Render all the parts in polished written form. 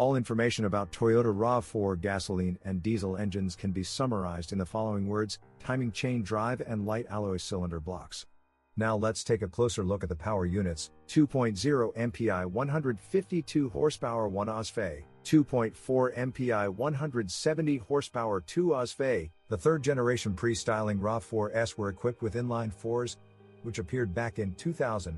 All information about Toyota RAV4 gasoline and diesel engines can be summarized in the following words: timing chain drive and light alloy cylinder blocks. Now let's take a closer look at the power units. 2.0 MPI 152 horsepower 1 OSFE, 2.4 MPI 170 horsepower 2 OSFE. The third generation pre-styling RAV4s were equipped with inline 4s, which appeared back in 2000.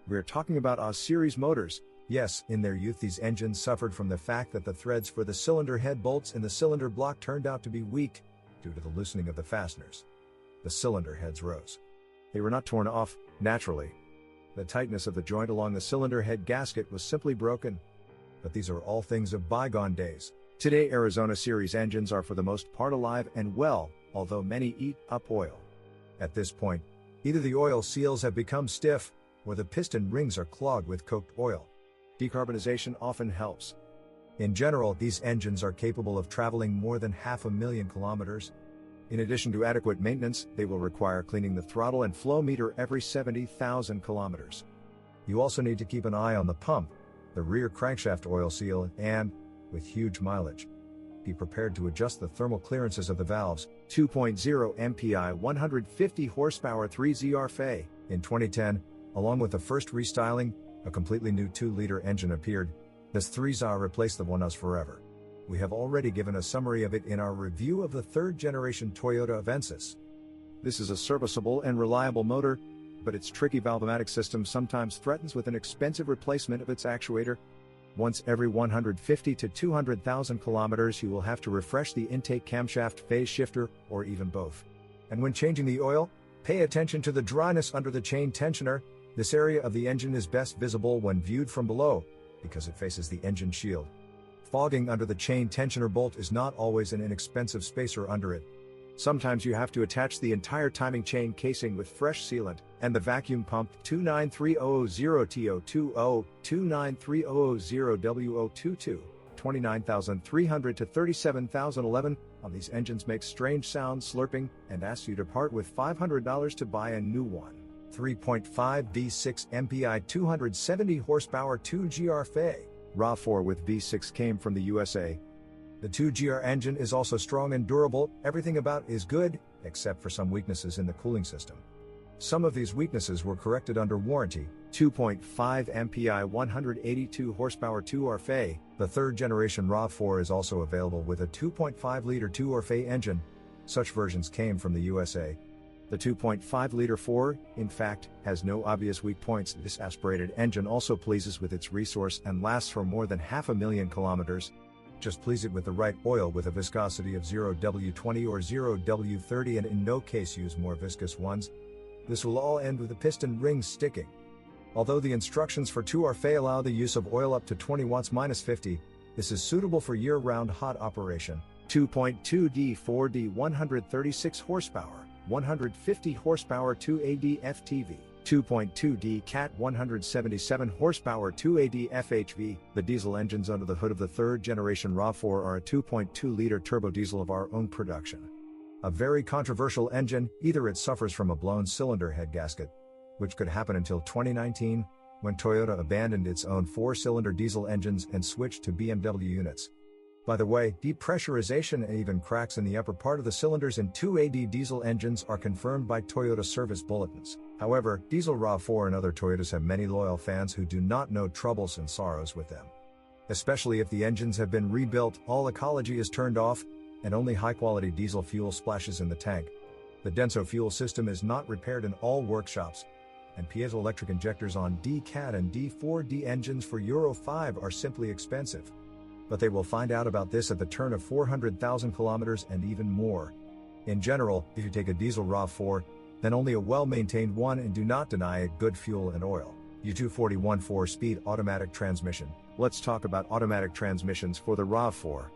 We're talking about OS series motors. Yes, in their youth these engines suffered from the fact that the threads for the cylinder head bolts in the cylinder block turned out to be weak due to the loosening of the fasteners. The cylinder heads rose. They were not torn off, naturally. The tightness of the joint along the cylinder head gasket was simply broken. But these are all things of bygone days. Today Arizona series engines are for the most part alive and well, although many eat up oil. At this point, either the oil seals have become stiff, or the piston rings are clogged with cooked oil. Decarbonization often helps. In general, these engines are capable of traveling more than 500,000 kilometers. In addition to adequate maintenance, they will require cleaning the throttle and flow meter every 70,000 kilometers. You also need to keep an eye on the pump, the rear crankshaft oil seal, and, with huge mileage, be prepared to adjust the thermal clearances of the valves. 2.0 MPI 150 horsepower 3ZR FE. In 2010, along with the first restyling, a completely new 2-liter engine appeared. This 3ZR replaced the 1S forever. We have already given a summary of it in our review of the third-generation Toyota Avensis. This is a serviceable and reliable motor, but its tricky valvomatic system sometimes threatens with an expensive replacement of its actuator. Once every 150 to 200,000 kilometers you will have to refresh the intake camshaft phase shifter, or even both. And when changing the oil, pay attention to the dryness under the chain tensioner. This area of the engine is best visible when viewed from below, because it faces the engine shield. Fogging under the chain tensioner bolt is not always an inexpensive spacer under it. Sometimes you have to attach the entire timing chain casing with fresh sealant, and the vacuum pump 29300TO20, 29300W022, 29,300 to 37,011 on these engines makes strange sounds slurping and asks you to part with $500 to buy a new one. 3.5 V6 MPI 270 horsepower 2GR FE. RAV4 with V6 came from the USA. The 2GR engine is also strong and durable. Everything about is good, except for some weaknesses in the cooling system. Some of these weaknesses were corrected under warranty. 2.5 MPI 182 horsepower 2R FE. The third generation RAV4 is also available with a 2.5-liter 2R FE engine. Such versions came from the USA. The 2.5-liter 4, in fact, has no obvious weak points. This aspirated engine also pleases with its resource and lasts for more than 500,000 kilometers. Just please it with the right oil with a viscosity of 0W20 or 0W30, and in no case use more viscous ones. This will all end with the piston rings sticking. Although the instructions for 2R FE allow the use of oil up to 20 watts -50, this is suitable for year-round hot operation. 2.2D 4D 136 horsepower. 150 horsepower 2AD FTV, 2.2D Cat 177 horsepower 2AD FHV. The diesel engines under the hood of the third generation RAV4 are a 2.2-liter turbo diesel of our own production. A very controversial engine. Either it suffers from a blown cylinder head gasket, which could happen until 2019, when Toyota abandoned its own 4-cylinder diesel engines and switched to BMW units. By the way, depressurization and even cracks in the upper part of the cylinders in 2AD diesel engines are confirmed by Toyota service bulletins. However, diesel RAV4 and other Toyotas have many loyal fans who do not know troubles and sorrows with them. Especially if the engines have been rebuilt, all ecology is turned off, and only high-quality diesel fuel splashes in the tank. The Denso fuel system is not repaired in all workshops, and piezoelectric injectors on D-Cat and D4D engines for Euro 5 are simply expensive. But they will find out about this at the turn of 400,000 kilometers and even more. In general, if you take a diesel RAV4, then only a well-maintained one, and do not deny it good fuel and oil. U241 4-speed automatic transmission. Let's talk about automatic transmissions for the RAV4.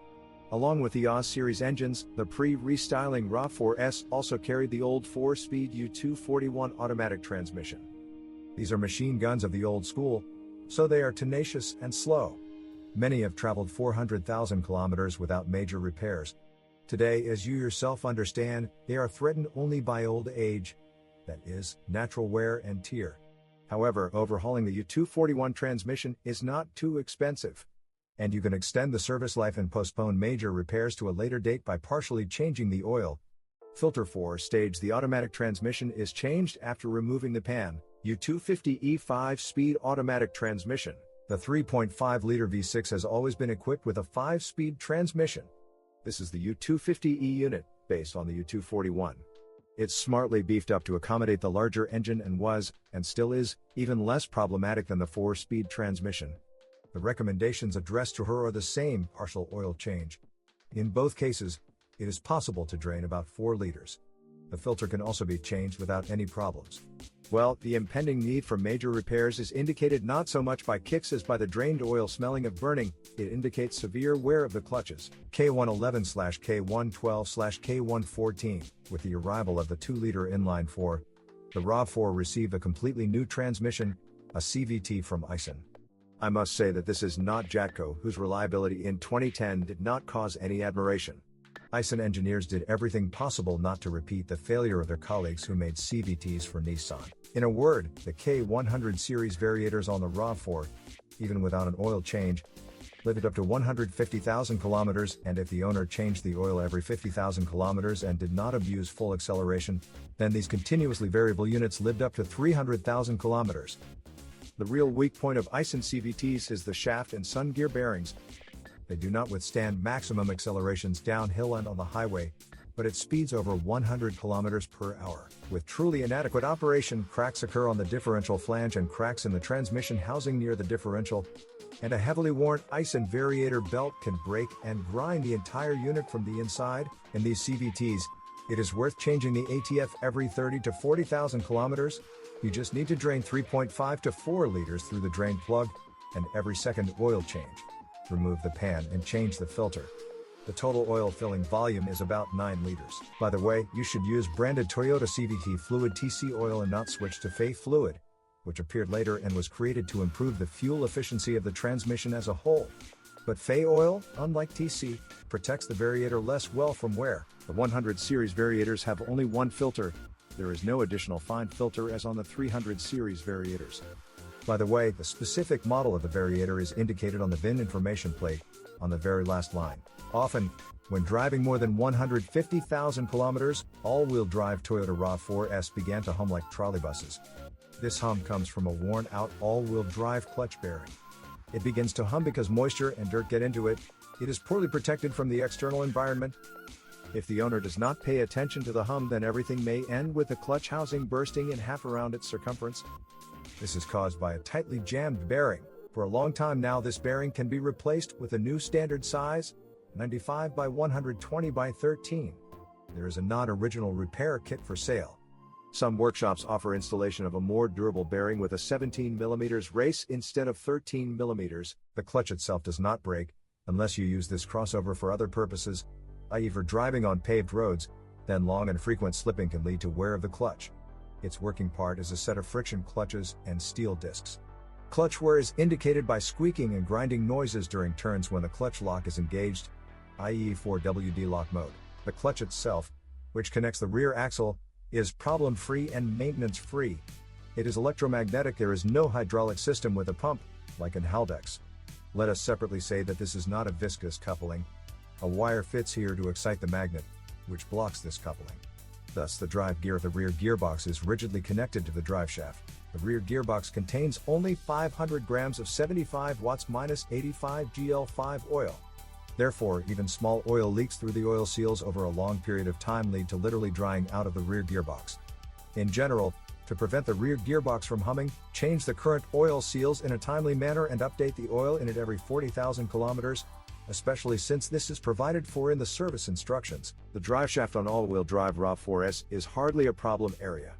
Along with the OS series engines, the pre-restyling RAV4S also carried the old 4-speed U241 automatic transmission. These are machine guns of the old school, so they are tenacious and slow. Many have traveled 400,000 kilometers without major repairs. Today, as you yourself understand, they are threatened only by old age, that is, natural wear and tear. However, overhauling the U241 transmission is not too expensive. And you can extend the service life and postpone major repairs to a later date by partially changing the oil filter. 4 stage. The automatic transmission is changed after removing the pan. U250E 5-speed automatic transmission. The 3.5-liter V6 has always been equipped with a 5-speed transmission. This is the U250E unit, based on the U241. It's smartly beefed up to accommodate the larger engine and was, and still is, even less problematic than the 4-speed transmission. The recommendations addressed to her are the same: partial oil change. In both cases, it is possible to drain about 4 liters. The filter can also be changed without any problems. Well, the impending need for major repairs is indicated not so much by kicks as by the drained oil smelling of burning. It indicates severe wear of the clutches. K111/K112/K114. With the arrival of the 2-liter inline-4, the RAV4 received a completely new transmission, a CVT from Aisin. I must say that this is not Jatco, whose reliability in 2010 did not cause any admiration. Aisin engineers did everything possible not to repeat the failure of their colleagues who made CVTs for Nissan. In a word, the K100 series variators on the RAV4, even without an oil change, lived up to 150,000 kilometers, and if the owner changed the oil every 50,000 kilometers and did not abuse full acceleration, then these continuously variable units lived up to 300,000 kilometers. The real weak point of Aisin CVTs is the shaft and sun gear bearings. They do not withstand maximum accelerations downhill and on the highway, but at speeds over 100 kilometers per hour. With truly inadequate operation, cracks occur on the differential flange and cracks in the transmission housing near the differential, and a heavily worn Aisin variator belt can break and grind the entire unit from the inside. In these CVTs, it is worth changing the ATF every 30 to 40,000 kilometers. You just need to drain 3.5 to 4 liters through the drain plug, and every second oil change. Remove the pan and change the filter. The total oil filling volume is about 9 liters. By the way, you should use branded Toyota CVT fluid TC oil and not switch to FE fluid, which appeared later and was created to improve the fuel efficiency of the transmission as a whole. But FE oil, unlike TC, protects the variator less well from wear. The 100 series variators have only one filter. There is no additional fine filter as on the 300 series variators. By the way, the specific model of the variator is indicated on the VIN information plate, on the very last line. Often, when driving more than 150,000 kilometers, all-wheel drive Toyota RAV4s began to hum like trolleybuses. This hum comes from a worn-out all-wheel drive clutch bearing. It begins to hum because moisture and dirt get into it. It is poorly protected from the external environment. If the owner does not pay attention to the hum, then everything may end with the clutch housing bursting in half around its circumference. This is caused by a tightly jammed bearing. For a long time now, this bearing can be replaced with a new standard size, 95 by 120 by 13. There is a non-original repair kit for sale. Some workshops offer installation of a more durable bearing with a 17 mm race instead of 13 mm. The clutch itself does not break, unless you use this crossover for other purposes, i.e. for driving on paved roads, then long and frequent slipping can lead to wear of the clutch. Its working part is a set of friction clutches and steel discs. Clutch wear is indicated by squeaking and grinding noises during turns when the clutch lock is engaged, i.e. for WD lock mode. The clutch itself, which connects the rear axle, is problem-free and maintenance-free. It is electromagnetic. There is no hydraulic system with a pump, like in Haldex. Let us separately say that this is not a viscous coupling. A wire fits here to excite the magnet, which blocks this coupling. Thus, the drive gear of the rear gearbox is rigidly connected to the drive shaft. The rear gearbox contains only 500 grams of 75 watts minus 85 GL5 oil. Therefore, even small oil leaks through the oil seals over a long period of time lead to literally drying out of the rear gearbox. In general, to prevent the rear gearbox from humming, change the current oil seals in a timely manner and update the oil in it every 40,000 kilometers, especially since this is provided for in the service instructions. The driveshaft on all-wheel drive RAV4s is hardly a problem area.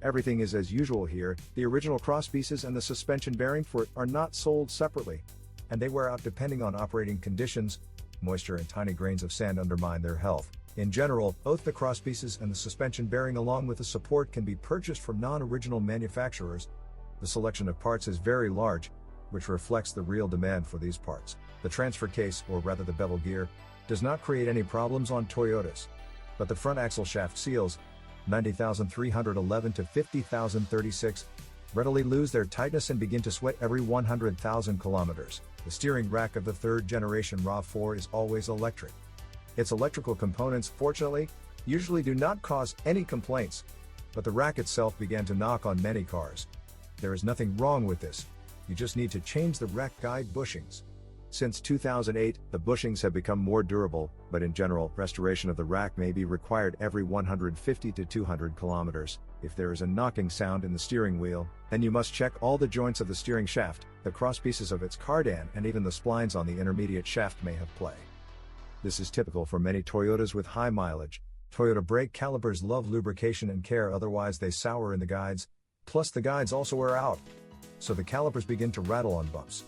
Everything is as usual here. The original crosspieces and the suspension bearing for it are not sold separately, and they wear out depending on operating conditions. Moisture and tiny grains of sand undermine their health. In general, both the crosspieces and the suspension bearing along with the support can be purchased from non-original manufacturers. The selection of parts is very large, which reflects the real demand for these parts. The transfer case, or rather the bevel gear, does not create any problems on Toyotas. But the front axle shaft seals, 90,311 to 50,036, readily lose their tightness and begin to sweat every 100,000 kilometers. The steering rack of the third generation RAV4 is always electric. Its electrical components, fortunately, usually do not cause any complaints, but the rack itself began to knock on many cars. There is nothing wrong with this. You just need to change the rack guide bushings. Since 2008, the bushings have become more durable, but in general, restoration of the rack may be required every 150 to 200 kilometers. If there is a knocking sound in the steering wheel, then you must check all the joints of the steering shaft, the crosspieces of its cardan, and even the splines on the intermediate shaft may have play. This is typical for many Toyotas with high mileage. Toyota brake calipers love lubrication and care, otherwise they sour in the guides, plus the guides also wear out. So the calipers begin to rattle on bumps.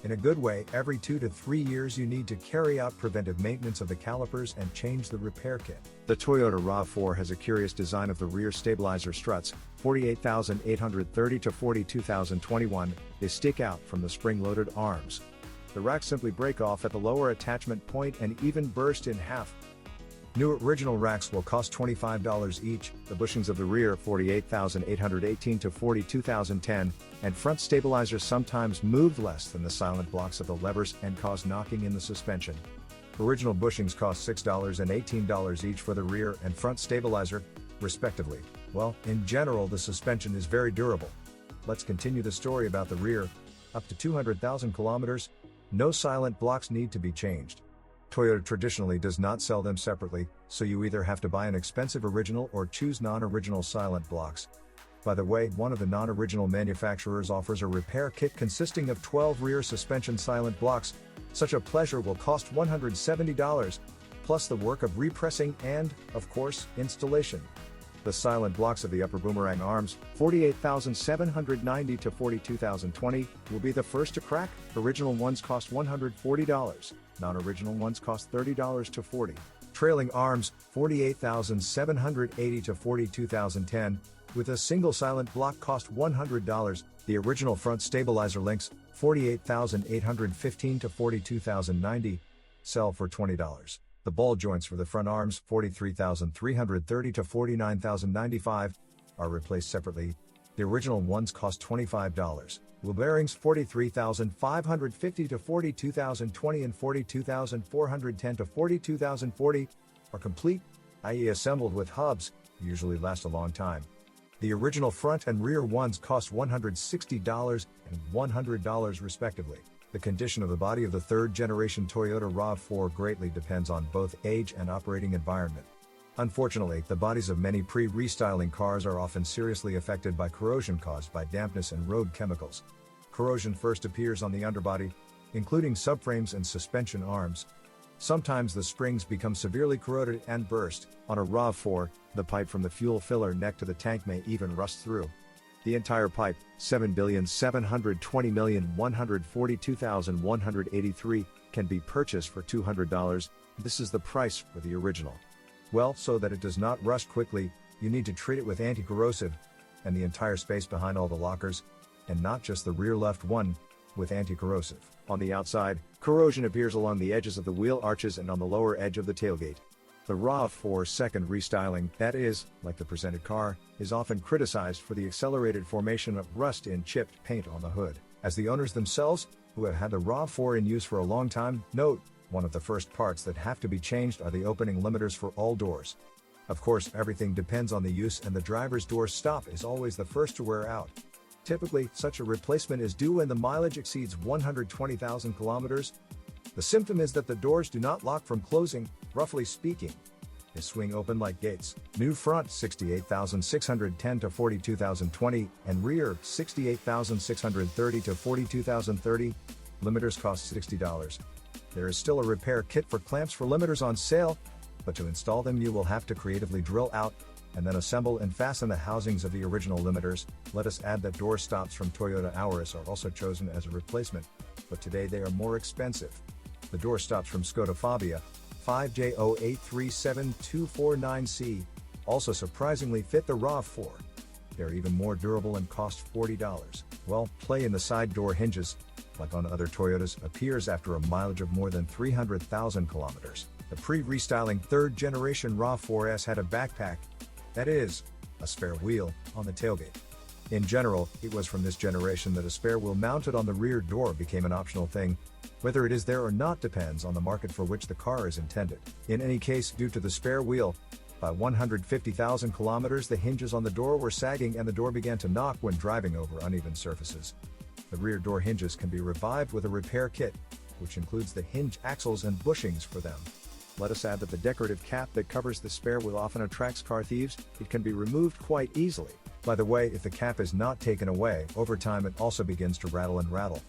In a good way, every 2 to 3 years you need to carry out preventive maintenance of the calipers and change the repair kit. The Toyota RAV4 has a curious design of the rear stabilizer struts, 48,830 to 42,021, they stick out from the spring-loaded arms. The racks simply break off at the lower attachment point and even burst in half. New original racks will cost $25 each, the bushings of the rear 48,818 to 42,010, and front stabilizers sometimes move less than the silent blocks of the levers and cause knocking in the suspension. Original bushings cost $6 and $18 each for the rear and front stabilizer, respectively. Well, in general the suspension is very durable. Let's continue the story about the rear. Up to 200,000 kilometers, no silent blocks need to be changed. Toyota traditionally does not sell them separately, so you either have to buy an expensive original or choose non-original silent blocks. By the way, one of the non-original manufacturers offers a repair kit consisting of 12 rear suspension silent blocks. Such a pleasure will cost $170, plus the work of repressing and, of course, installation. The silent blocks of the upper boomerang arms, 48,790 to 42,020, will be the first to crack. Original ones cost $140. Non-original ones cost $30 to $40. Trailing arms, 48,780 to 42,010, with a single silent block cost $100. The original front stabilizer links, 48,815 to 42,090, sell for $20. The ball joints for the front arms, 43,330 to 49,095, are replaced separately. The original ones cost $25. Wheel bearings 43,550 to 42,020 and 42,410 to 42,040 are complete, i.e. assembled with hubs, usually last a long time. The original front and rear ones cost $160 and $100 respectively. The condition of the body of the third-generation Toyota RAV4 greatly depends on both age and operating environment. Unfortunately, the bodies of many pre-restyling cars are often seriously affected by corrosion caused by dampness and road chemicals. Corrosion first appears on the underbody, including subframes and suspension arms. Sometimes the springs become severely corroded and burst. On a RAV4, the pipe from the fuel filler neck to the tank may even rust through. The entire pipe, 7,720,142,183, can be purchased for $200. This is the price for the original. Well, so that it does not rust quickly, you need to treat it with anti-corrosive, and the entire space behind all the lockers, and not just the rear left one, with anti-corrosive. On the outside, corrosion appears along the edges of the wheel arches and on the lower edge of the tailgate. The RAV4's second restyling, that is, like the presented car, is often criticized for the accelerated formation of rust in chipped paint on the hood. As the owners themselves, who have had the RAV4 in use for a long time, note, one of the first parts that have to be changed are the opening limiters for all doors. Of course, everything depends on the use, and the driver's door stop is always the first to wear out. Typically, such a replacement is due when the mileage exceeds 120,000 kilometers. The symptom is that the doors do not lock from closing, roughly speaking. They swing open like gates. New front 68,610 to 42,020 and rear 68,630 to 42,030. Limiters cost $60. There is still a repair kit for clamps for limiters on sale, but to install them you will have to creatively drill out and then assemble and fasten the housings of the original limiters. Let us add that door stops from Toyota Auris are also chosen as a replacement, but today they are more expensive. The door stops from Skoda Fabia 5J0837249C also surprisingly fit the RAV4. They're even more durable and cost $40. Well, play in the side door hinges, like on other Toyotas, appears after a mileage of more than 300,000 kilometers. The pre-restyling third-generation RAV4S had a backpack, that is, a spare wheel, on the tailgate. In general, it was from this generation that a spare wheel mounted on the rear door became an optional thing, Whether it is there or not depends on the market for which the car is intended. In any case, due to the spare wheel, by 150,000 kilometers the hinges on the door were sagging and the door began to knock when driving over uneven surfaces. The rear door hinges can be revived with a repair kit, which includes the hinge axles and bushings for them. Let us add that the decorative cap that covers the spare wheel often attracts car thieves. It can be removed quite easily. By the way, if the cap is not taken away, over time it also begins to rattle and rattle.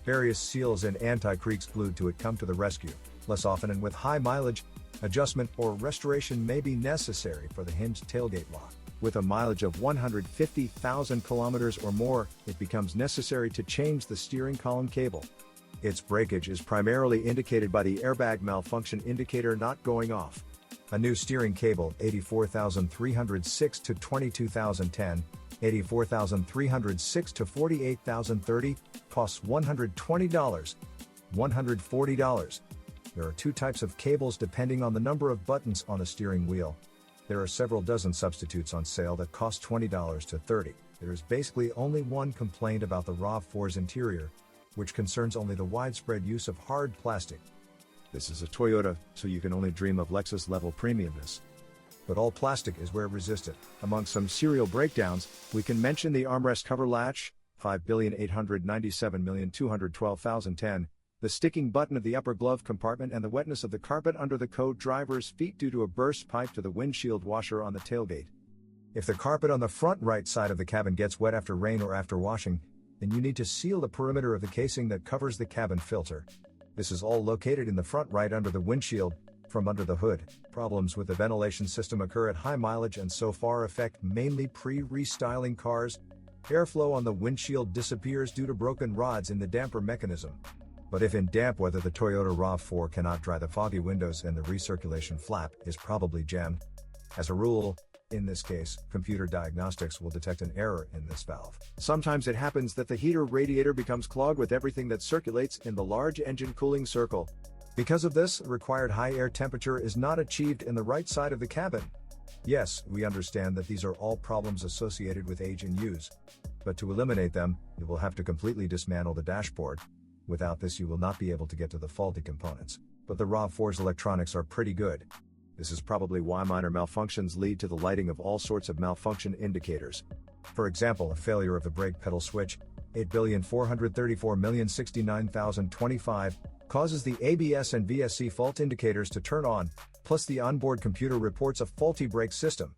Various seals and anti-creaks glued to it come to the rescue. Less often and with high mileage, adjustment or restoration may be necessary for the hinged tailgate lock. With a mileage of 150,000 kilometers or more, it becomes necessary to change the steering column cable. Its breakage is primarily indicated by the airbag malfunction indicator not going off. A new steering cable, 84,306 to 22,010, 84,306 to 48,030, costs $120, $140. There are two types of cables depending on the number of buttons on the steering wheel. There are several dozen substitutes on sale that cost $20 to $30. There is basically only one complaint about the RAV4's interior, which concerns only the widespread use of hard plastic. This is a Toyota, so you can only dream of Lexus level premiumness. But all plastic is wear resistant. Among some serial breakdowns, we can mention the armrest cover latch, 5,897,212,010, the sticking button of the upper glove compartment and the wetness of the carpet under the co-driver's feet due to a burst pipe to the windshield washer on the tailgate. If the carpet on the front right side of the cabin gets wet after rain or after washing, then you need to seal the perimeter of the casing that covers the cabin filter. This is all located in the front right under the windshield, from under the hood. Problems with the ventilation system occur at high mileage and so far affect mainly pre-restyling cars. Airflow on the windshield disappears due to broken rods in the damper mechanism. But if in damp weather the Toyota RAV4 cannot dry the foggy windows and the recirculation flap is probably jammed. As a rule, in this case, computer diagnostics will detect an error in this valve. Sometimes it happens that the heater radiator becomes clogged with everything that circulates in the large engine cooling circle. Because of this, the required high air temperature is not achieved in the right side of the cabin. Yes, we understand that these are all problems associated with age and use. But to eliminate them, you will have to completely dismantle the dashboard. Without this you will not be able to get to the faulty components. But the RAV4's electronics are pretty good. This is probably why minor malfunctions lead to the lighting of all sorts of malfunction indicators. For example, a failure of the brake pedal switch, 8,434,069,025, causes the ABS and VSC fault indicators to turn on, plus the onboard computer reports a faulty brake system.